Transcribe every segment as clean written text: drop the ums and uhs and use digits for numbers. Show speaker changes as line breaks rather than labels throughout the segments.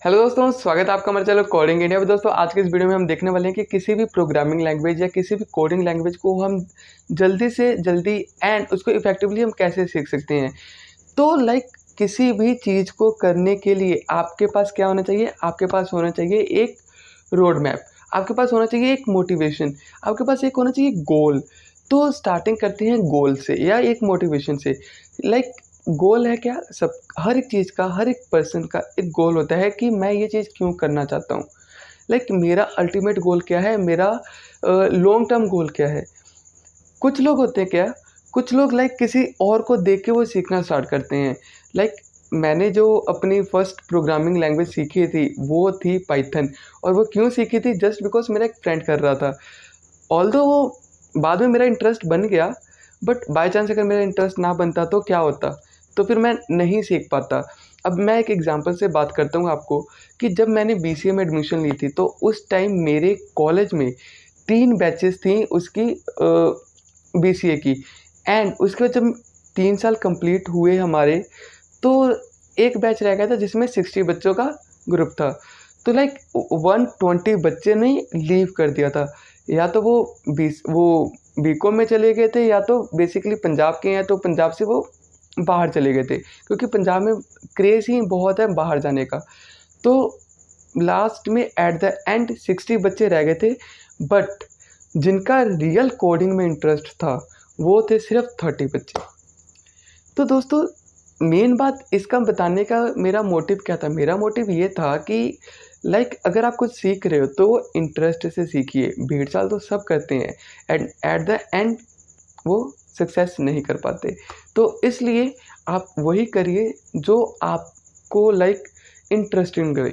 Hello दोस्तों, स्वागत है आपका हमारे चैनल कोडिंग इंडिया में। दोस्तों आज के इस वीडियो में हम देखने वाले हैं कि किसी भी प्रोग्रामिंग लैंग्वेज या किसी भी कोडिंग लैंग्वेज को हम जल्दी से जल्दी एंड उसको इफेक्टिवली हम कैसे सीख सकते हैं। तो किसी भी चीज़ को करने के लिए आपके पास क्या होना चाहिए? आपके पास होना चाहिए एक रोड मैप, आपके पास होना चाहिए एक मोटिवेशन, आपके पास एक होना चाहिए गोल। तो स्टार्टिंग करते हैं गोल से या एक मोटिवेशन से। लाइक गोल है क्या? सब हर एक चीज़ का, हर एक पर्सन का एक गोल होता है कि मैं ये चीज़ क्यों करना चाहता हूँ। मेरा अल्टीमेट गोल क्या है, मेरा लॉन्ग टर्म गोल क्या है। कुछ लोग होते हैं क्या, कुछ लोग किसी और को देख के वो सीखना स्टार्ट करते हैं। लाइक मैंने जो अपनी फर्स्ट प्रोग्रामिंग लैंग्वेज सीखी थी वो थी पाइथन। और वो क्यों सीखी थी? जस्ट बिकॉज मेरा एक फ्रेंड कर रहा था। ऑल्दो वो बाद में मेरा इंटरेस्ट बन गया, बट बाय चांस अगर मेरा इंटरेस्ट ना बनता तो क्या होता, तो फिर मैं नहीं सीख पाता। अब मैं एक एग्जांपल से बात करता हूँ आपको कि जब मैंने बीसीए में एडमिशन ली थी तो उस टाइम मेरे कॉलेज में 3 बैचेस थी उसकी बीसीए की। एंड उसके बाद जब 3 साल कंप्लीट हुए हमारे, तो एक बैच रह गया था जिसमें 60 बच्चों का ग्रुप था। तो 120 बच्चे ने लीव कर दिया था। या तो वो बीकॉम में चले गए थे, या तो बेसिकली पंजाब के हैं तो पंजाब से वो बाहर चले गए थे, क्योंकि पंजाब में क्रेज़ ही बहुत है बाहर जाने का। तो लास्ट में एट द एंड 60 बच्चे रह गए थे, बट जिनका रियल कोडिंग में इंटरेस्ट था वो थे सिर्फ 30 बच्चे। तो दोस्तों मेन बात इसका बताने का मेरा मोटिव क्या था? मेरा मोटिव ये था कि अगर आप कुछ सीख रहे हो तो इंटरेस्ट से सीखिए। भीड़ चाल तो सब करते हैं एंड एट द एंड वो सक्सेस नहीं कर पाते। तो इसलिए आप वही करिए जो आपको इंटरेस्टिंग करे।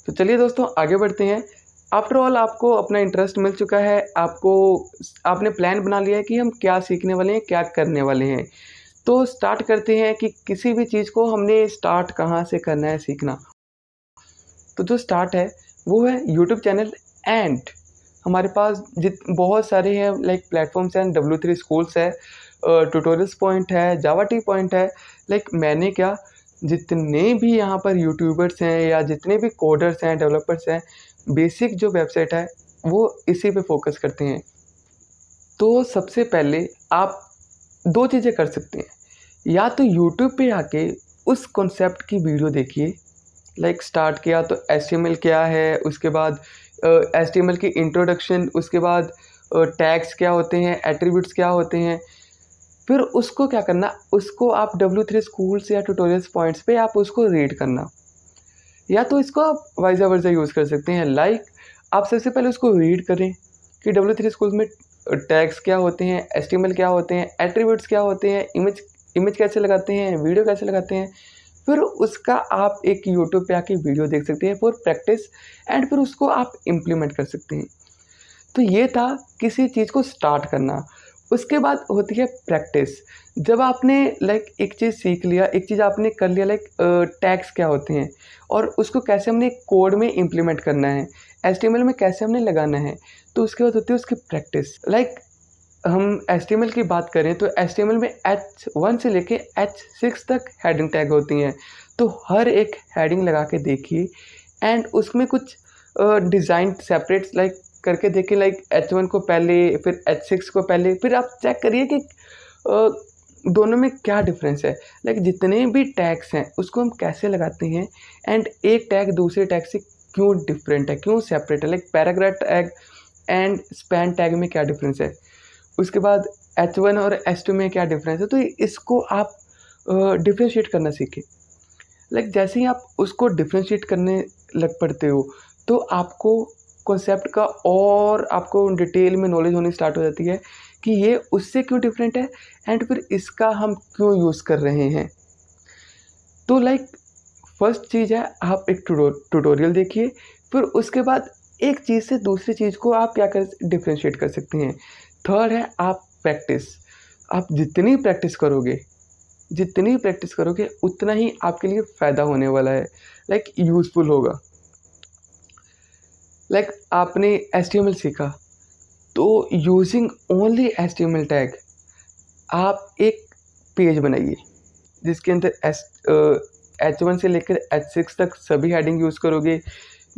तो चलिए दोस्तों आगे बढ़ते हैं। आफ्टर ऑल आपको अपना इंटरेस्ट मिल चुका है, आपने प्लान बना लिया है कि हम क्या सीखने वाले हैं, क्या करने वाले हैं। तो स्टार्ट करते हैं कि किसी भी चीज़ को हमने स्टार्ट कहाँ से करना है सीखना। तो जो स्टार्ट है वो है यूट्यूब चैनल। एंड हमारे पास बहुत सारे हैं प्लेटफॉर्म्स हैं। W3 स्कूल्स है, ट्यूटोरियल्स पॉइंट है, जावा टी पॉइंट है। मैंने क्या, जितने भी यहाँ पर यूट्यूबर्स हैं या जितने भी कोडर्स हैं, डेवलपर्स हैं, बेसिक जो वेबसाइट है वो इसी पे फोकस करते हैं। तो सबसे पहले आप 2 चीज़ें कर सकते हैं। या तो यूट्यूब पे आके उस कॉन्सेप्ट की वीडियो देखिए। स्टार्ट किया तो HTML क्या है, उसके बाद HTML की इंट्रोडक्शन, उसके बाद टैग्स क्या होते हैं, एट्रीब्यूट्स क्या होते हैं। फिर उसको क्या करना, उसको आप W3 स्कूल्स या ट्यूटोरियल्स पॉइंट्स पे आप उसको रीड करना। या तो इसको आप वाइज़ा वर्सा यूज़ कर सकते हैं। आप सबसे पहले उसको रीड करें कि W3 स्कूल्स में टैग्स क्या होते हैं, HTML क्या होते हैं, एट्रीब्यूट्स क्या होते हैं, इमेज कैसे लगाते हैं, वीडियो कैसे लगाते हैं। फिर उसका आप एक यूट्यूब पे आके वीडियो देख सकते हैं फॉर प्रैक्टिस, एंड फिर उसको आप इम्प्लीमेंट कर सकते हैं। तो ये था किसी चीज़ को स्टार्ट करना। उसके बाद होती है प्रैक्टिस। जब आपने एक चीज़ सीख लिया, एक चीज़ आपने कर लिया, टैग्स क्या होते हैं और उसको कैसे हमने कोड में इम्प्लीमेंट करना है, HTML में कैसे हमने लगाना है, तो उसके बाद होती है उसकी प्रैक्टिस। हम HTML की बात करें तो HTML में H1 से लेके H6 तक हेडिंग टैग होती हैं। तो हर एक हेडिंग लगा के देखिए एंड उसमें कुछ डिज़ाइन सेपरेट करके देखिए। H1 को पहले, फिर H6 को पहले, फिर आप चेक करिए कि दोनों में क्या डिफरेंस है। जितने भी टैग्स हैं उसको हम कैसे लगाते हैं एंड एक टैग दूसरे टैग से क्यों डिफरेंट है, क्यों सेपरेट है। Paragraph tag and span tag में क्या डिफरेंस है, उसके बाद H1 और H2 में क्या डिफरेंस है। तो इसको आप डिफ्रेंशिएट करना सीखें। जैसे ही आप उसको डिफ्रेंशिएट करने लग पड़ते हो तो आपको कॉन्सेप्ट का और आपको डिटेल में नॉलेज होनी स्टार्ट हो जाती है कि ये उससे क्यों डिफरेंट है एंड फिर इसका हम क्यों यूज़ कर रहे हैं। तो फर्स्ट चीज़ है आप एक ट्यूटोरियल देखिए। फिर उसके बाद एक चीज़ से दूसरी चीज़ को आप क्या कर डिफ्रेंशिएट कर सकते हैं। थर्ड है आप प्रैक्टिस। आप जितनी प्रैक्टिस करोगे उतना ही आपके लिए फ़ायदा होने वाला है, यूज़फुल होगा। आपने HTML सीखा तो यूजिंग ओनली HTML टैग आप एक पेज बनाइए जिसके अंदर H1 से लेकर H6 तक सभी हेडिंग यूज़ करोगे,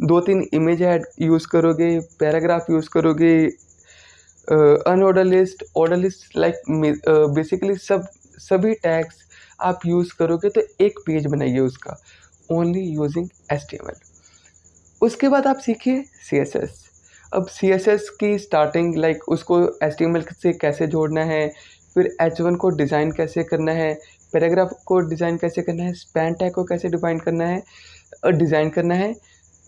2-3 इमेज हेड यूज़ करोगे, पैराग्राफ यूज़ करोगे, unordered list, order list, like basically सभी टैग्स आप यूज़ करोगे तो एक पेज बनाइए उसका ओनली यूजिंग HTML। उसके बाद आप सीखिए CSS। अब CSS की स्टार्टिंग लाइक उसको HTML से कैसे जोड़ना है, फिर H1 को डिज़ाइन कैसे करना है, पैराग्राफ को डिज़ाइन कैसे करना है, स्पैन टैग को कैसे डिफाइन करना है, डिज़ाइन करना है।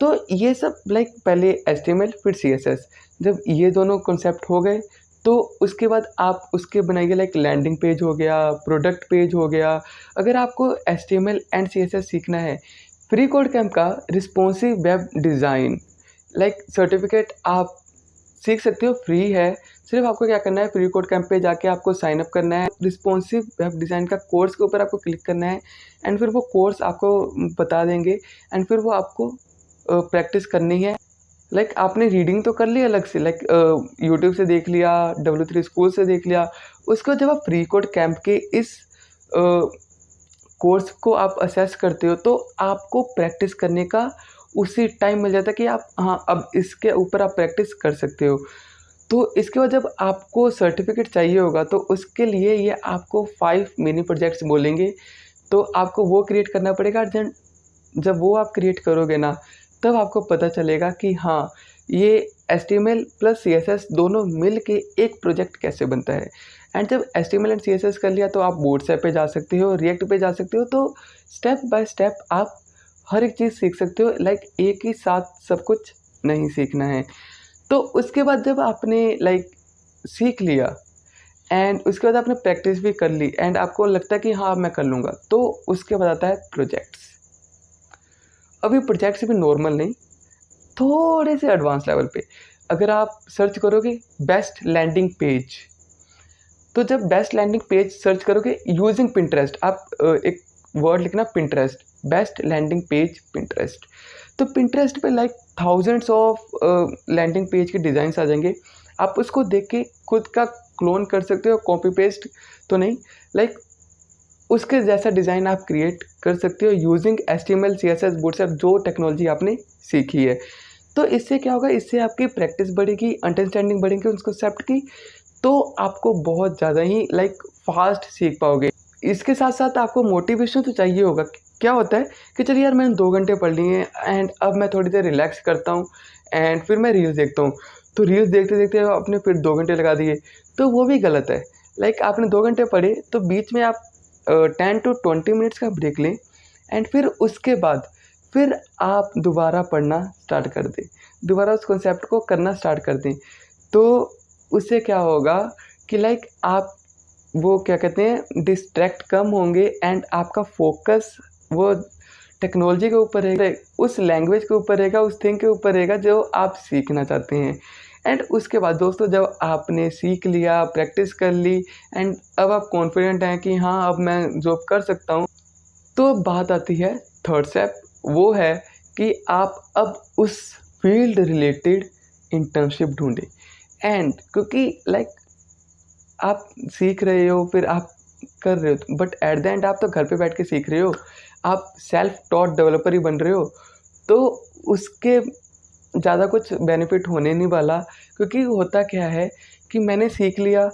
तो ये सब लाइक पहले HTML फिर CSS। जब ये दोनों कॉन्सेप्ट हो गए तो उसके बाद आप उसके बनाइए लाइक लैंडिंग पेज हो गया, प्रोडक्ट पेज हो गया। अगर आपको HTML एंड CSS सीखना है, फ्री कोड कैंप का responsive web design like certificate आप सीख सकते हो, फ्री है। सिर्फ आपको क्या करना है, फ्री कोड कैंप पे जाके आपको साइन अप करना है, रिस्पॉन्सिव वेब डिज़ाइन का कोर्स के ऊपर आपको क्लिक करना है एंड फिर वो कोर्स आपको बता देंगे एंड फिर वो आपको प्रैक्टिस करनी है। लाइक आपने रीडिंग तो कर ली अलग से, लाइक यूट्यूब से देख लिया, W3 स्कूल से देख लिया। उसके बाद जब आप फ्री कोड कैंप के इस कोर्स को आप असेस करते हो तो आपको प्रैक्टिस करने का उसी टाइम मिल जाता है कि आप हाँ अब इसके ऊपर आप प्रैक्टिस कर सकते हो। तो इसके बाद जब आपको सर्टिफिकेट चाहिए होगा तो उसके लिए ये आपको 5 मिनी प्रोजेक्ट्स बोलेंगे, तो आपको वो क्रिएट करना पड़ेगा। जब वो आप क्रिएट करोगे ना तब आपको पता चलेगा कि हाँ ये HTML प्लस CSS दोनों मिल के एक प्रोजेक्ट कैसे बनता है। एंड जब HTML एंड CSS कर लिया तो आप बोटस्ट्रैप पे जा सकते हो, रिएक्ट पे जा सकते हो। तो स्टेप बाय स्टेप आप हर एक चीज़ सीख सकते हो, लाइक एक ही साथ सब कुछ नहीं सीखना है। तो उसके बाद जब आपने लाइक सीख लिया एंड उसके बाद आपने प्रैक्टिस भी कर ली एंड आपको लगता है कि हाँ मैं कर लूँगा, तो उसके बाद आता है प्रोजेक्ट्स। अभी प्रोजेक्ट्स भी नॉर्मल नहीं, थोड़े से एडवांस लेवल पे। अगर आप सर्च करोगे बेस्ट लैंडिंग पेज, तो जब बेस्ट लैंडिंग पेज सर्च करोगे यूजिंग पिंटरेस्ट, आप एक वर्ड लिखना Pinterest, best landing page Pinterest. तो पिंटरेस्ट पे like thousands of landing page के डिज़ाइंस आ जाएंगे। आप उसको देख के खुद का क्लोन कर सकते हो, कॉपी पेस्ट तो नहीं, लाइक उसके जैसा डिज़ाइन आप क्रिएट कर सकते हो यूजिंग HTML CSS बूटस्ट्रैप, जो टेक्नोलॉजी आपने सीखी है। तो इससे क्या होगा, इससे आपकी प्रैक्टिस बढ़ेगी, अंडरस्टैंडिंग बढ़ेगी उस कॉन्सेप्ट की, तो आपको बहुत ज़्यादा ही लाइक फास्ट सीख पाओगे। इसके साथ साथ आपको मोटिवेशन तो चाहिए होगा। क्या होता है कि चलिए यार मैंने 2 घंटे पढ़ लिए एंड अब मैं थोड़ी देर रिलैक्स करता हूँ एंड फिर मैं रील्स देखता हूँ। तो रील्स देखते देखते आपने फिर 2 घंटे लगा दिए, तो वो भी गलत है। लाइक आपने 2 घंटे पढ़े तो बीच में आप 10 to 20 मिनट्स का ब्रेक लें एंड फिर उसके बाद फिर आप दोबारा पढ़ना स्टार्ट कर दें, दोबारा उस कॉन्सेप्ट को करना स्टार्ट कर दें। तो उससे क्या होगा कि लाइक आप वो क्या कहते हैं डिस्ट्रैक्ट कम होंगे एंड आपका फोकस वो टेक्नोलॉजी के ऊपर रहेगा, उस लैंग्वेज के ऊपर रहेगा, उस थिंग के ऊपर रहेगा जो आप सीखना चाहते हैं। एंड उसके बाद दोस्तों जब आपने सीख लिया, प्रैक्टिस कर ली एंड अब आप कॉन्फिडेंट हैं कि हाँ अब मैं जॉब कर सकता हूँ, तो बात आती है थर्ड स्टेप। वो है कि आप अब उस फील्ड रिलेटेड इंटर्नशिप ढूंढें। एंड क्योंकि लाइक आप सीख रहे हो फिर आप कर रहे हो, बट एट द एंड आप तो घर पे बैठ के सीख रहे हो, आप सेल्फ टॉट डेवलपर ही बन रहे हो, तो उसके ज़्यादा कुछ बेनिफिट होने नहीं वाला। क्योंकि होता क्या है कि मैंने सीख लिया,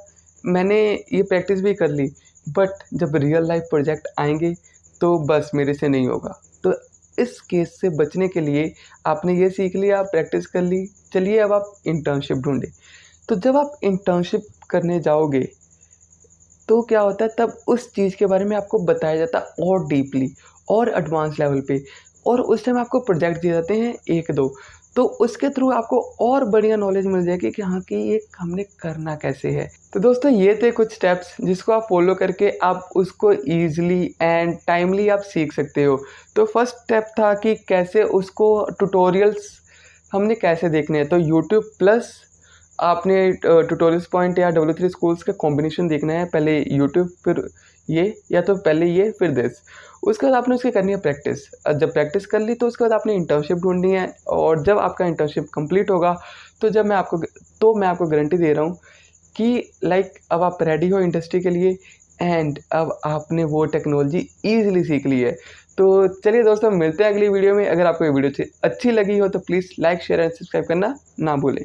मैंने ये प्रैक्टिस भी कर ली, बट जब रियल लाइफ प्रोजेक्ट आएंगे तो बस मेरे से नहीं होगा। तो इस केस से बचने के लिए आपने ये सीख लिया, प्रैक्टिस कर ली, चलिए अब आप इंटर्नशिप ढूंढें। तो जब आप इंटर्नशिप करने जाओगे तो क्या होता है, तब उस चीज़ के बारे में आपको बताया जाता है और डीपली और एडवांस लेवल पे, और उस टाइम आपको प्रोजेक्ट दिए जाते हैं 1-2, तो उसके थ्रू आपको और बढ़िया नॉलेज मिल जाएगी कि हाँ कि ये हमने करना कैसे है। तो दोस्तों ये थे कुछ स्टेप्स जिसको आप फॉलो करके आप उसको ईजिली एंड टाइमली आप सीख सकते हो। तो फर्स्ट स्टेप था कि कैसे उसको ट्यूटोरियल्स हमने कैसे देखने हैं, तो यूट्यूब प्लस आपने ट्यूटोरियल्स पॉइंट या W3 स्कूल्स का कॉम्बिनेशन देखना है, पहले यूट्यूब फिर ये, या तो पहले ये फिर दिस। उसके बाद आपने उसकी करनी है प्रैक्टिस। जब प्रैक्टिस कर ली तो उसके बाद आपने इंटर्नशिप ढूंढनी है, और जब आपका इंटर्नशिप कंप्लीट होगा तो मैं आपको गारंटी दे रहा हूँ कि लाइक अब आप रेडी हो इंडस्ट्री के लिए एंड अब आपने वो टेक्नोलॉजी ईजिली सीख ली है। तो चलिए दोस्तों, मिलते हैं अगली वीडियो में। अगर आपको ये वीडियो अच्छी लगी हो तो please like share and subscribe करना ना भूलें।